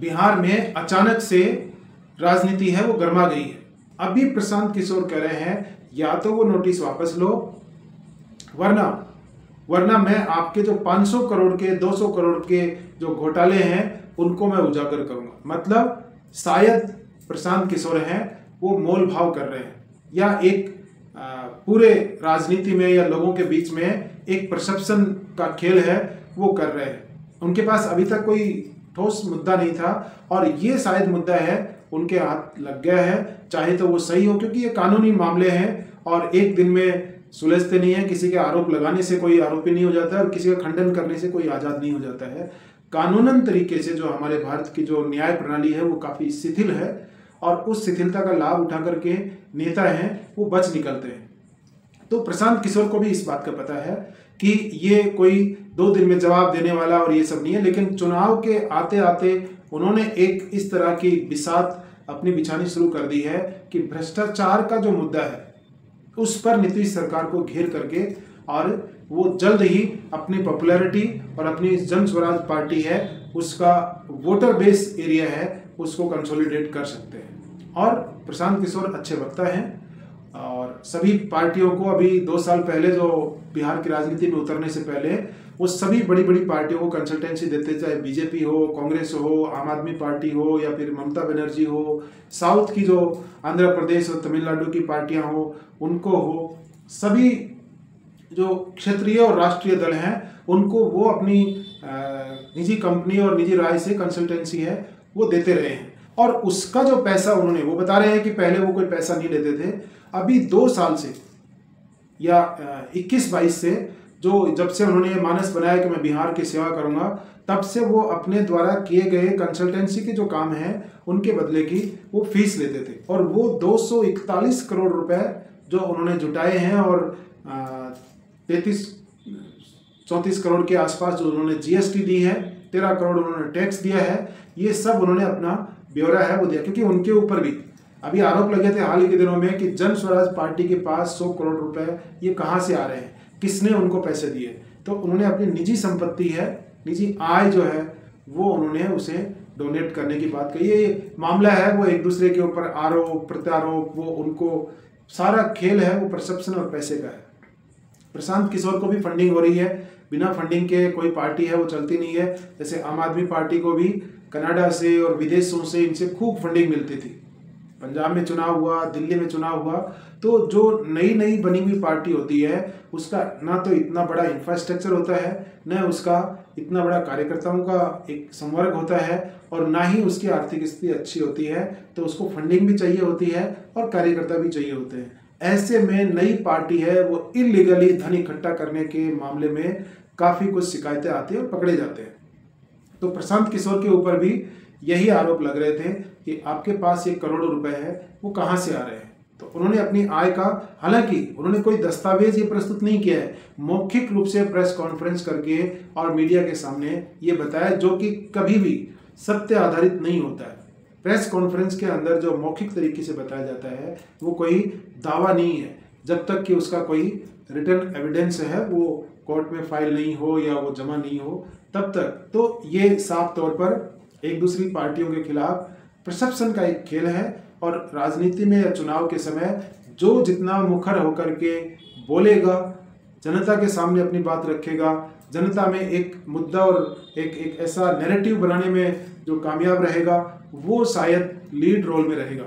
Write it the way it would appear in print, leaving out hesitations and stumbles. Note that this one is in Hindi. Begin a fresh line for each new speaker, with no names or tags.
बिहार में अचानक से राजनीति है वो गर्मा गई है। अभी प्रशांत किशोर कह रहे हैं या तो वो नोटिस वापस लो, वरना मैं आपके जो 500 करोड़ के 200 करोड़ के जो घोटाले हैं उनको मैं उजागर करूंगा। मतलब शायद प्रशांत किशोर हैं वो मोल भाव कर रहे हैं या एक पूरे राजनीति में या लोगों के बीच में एक परसेप्शन का खेल है वो कर रहे हैं। उनके पास अभी तक कोई ठोस मुद्दा नहीं था और ये शायद मुद्दा है उनके हाथ लग गया है, चाहे तो वो सही हो, क्योंकि ये कानूनी मामले हैं और एक दिन में सुलझते नहीं है। किसी के आरोप लगाने से कोई आरोपी नहीं हो जाता है और किसी का खंडन करने से कोई आज़ाद नहीं हो जाता है। कानूनन तरीके से जो हमारे भारत की जो न्याय प्रणाली है वो काफ़ी शिथिल है और उस शिथिलता का लाभ उठा करके नेता हैं वो बच निकलते हैं। तो प्रशांत किशोर को भी इस बात का पता है कि ये कोई 2 दिन में जवाब देने वाला और ये सब नहीं है, लेकिन चुनाव के आते आते उन्होंने एक इस तरह की बिसात अपनी बिछानी शुरू कर दी है कि भ्रष्टाचार का जो मुद्दा है उस पर नीतीश सरकार को घेर करके और वो जल्द ही अपनी पॉपुलैरिटी और अपनी जन स्वराज पार्टी है उसका वोटर बेस एरिया है उसको कंसोलिडेट कर सकते हैं। और प्रशांत किशोर अच्छे वक्ता हैं और सभी पार्टियों को अभी 2 साल पहले जो बिहार की राजनीति में उतरने से पहले वो सभी बड़ी बड़ी पार्टियों को कंसल्टेंसी देते, चाहे बीजेपी हो, कांग्रेस हो, आम आदमी पार्टी हो या फिर ममता बनर्जी हो, साउथ की जो आंध्र प्रदेश और तमिलनाडु की पार्टियां हो उनको हो, सभी जो क्षेत्रीय और राष्ट्रीय दल हैं उनको वो अपनी निजी कंपनी और निजी राय से कंसल्टेंसी है वो देते रहे हैं। और उसका जो पैसा उन्होंने, वो बता रहे हैं कि पहले वो कोई पैसा नहीं लेते थे, अभी 2 साल से या 21-22 से जो जब से उन्होंने मानस बनाया कि मैं बिहार की सेवा करूंगा, तब से वो अपने द्वारा किए गए कंसल्टेंसी के जो काम हैं उनके बदले की वो फीस लेते थे। और वो 241 करोड़ रुपए जो उन्होंने जुटाए हैं और 34 करोड़ के आसपास जो उन्होंने जीएसटी दी है, 13 करोड़ उन्होंने टैक्स दिया है, ये सब उन्होंने अपना ब्यौरा है वो दिया। क्योंकि उनके ऊपर भी अभी आरोप लगे थे हाल ही के दिनों में कि जन स्वराज पार्टी के पास 100 करोड़ रुपए ये कहाँ से आ रहे हैं, किसने उनको पैसे दिए। तो उन्होंने अपनी निजी संपत्ति है, निजी आय जो है वो उन्होंने उसे डोनेट करने की बात कही। ये मामला है वो एक दूसरे के ऊपर आरोप प्रत्यारोप, वो उनको सारा खेल है वो परसेप्शन और पैसे का है। प्रशांत किशोर को भी फंडिंग हो रही है, बिना फंडिंग के कोई पार्टी है वो चलती नहीं है। जैसे आम आदमी पार्टी को भी कनाडा से और विदेशों से इनसे खूब फंडिंग मिलती थी। पंजाब में चुनाव हुआ, दिल्ली में चुनाव हुआ, तो जो नई बनी हुई पार्टी होती है उसका ना तो इतना बड़ा इंफ्रास्ट्रक्चर होता है, न उसका इतना बड़ा कार्यकर्ताओं का एक संवर्ग होता है और ना ही उसकी आर्थिक स्थिति अच्छी होती है। तो उसको फंडिंग भी चाहिए होती है और कार्यकर्ता भी चाहिए होते हैं। ऐसे में नई पार्टी है वो इलीगली धन इकट्ठा करने के मामले में काफ़ी कुछ शिकायतें आती हैं और पकड़े जाते हैं। तो प्रशांत किशोर के ऊपर भी यही आरोप लग रहे थे कि आपके पास ये करोड़ों रुपए है वो कहाँ से आ रहे हैं। तो उन्होंने अपनी आय का, हालांकि उन्होंने कोई दस्तावेज ये प्रस्तुत नहीं किया है, मौखिक रूप से प्रेस कॉन्फ्रेंस करके और मीडिया के सामने ये बताया, जो कि कभी भी सत्य आधारित नहीं होता है। प्रेस कॉन्फ्रेंस के अंदर जो मौखिक तरीके से बताया जाता है वो कोई दावा नहीं है जब तक कि उसका कोई रिटन एविडेंस है वो कोर्ट में फाइल नहीं हो या वो जमा नहीं हो तब तक। तो ये साफ तौर पर एक दूसरी पार्टियों के खिलाफ परसेप्शन का एक खेल है और राजनीति में या चुनाव के समय जो जितना मुखर होकर के बोलेगा, जनता के सामने अपनी बात रखेगा, जनता में एक मुद्दा और एक ऐसा नैरेटिव बनाने में जो कामयाब रहेगा वो शायद लीड रोल में रहेगा।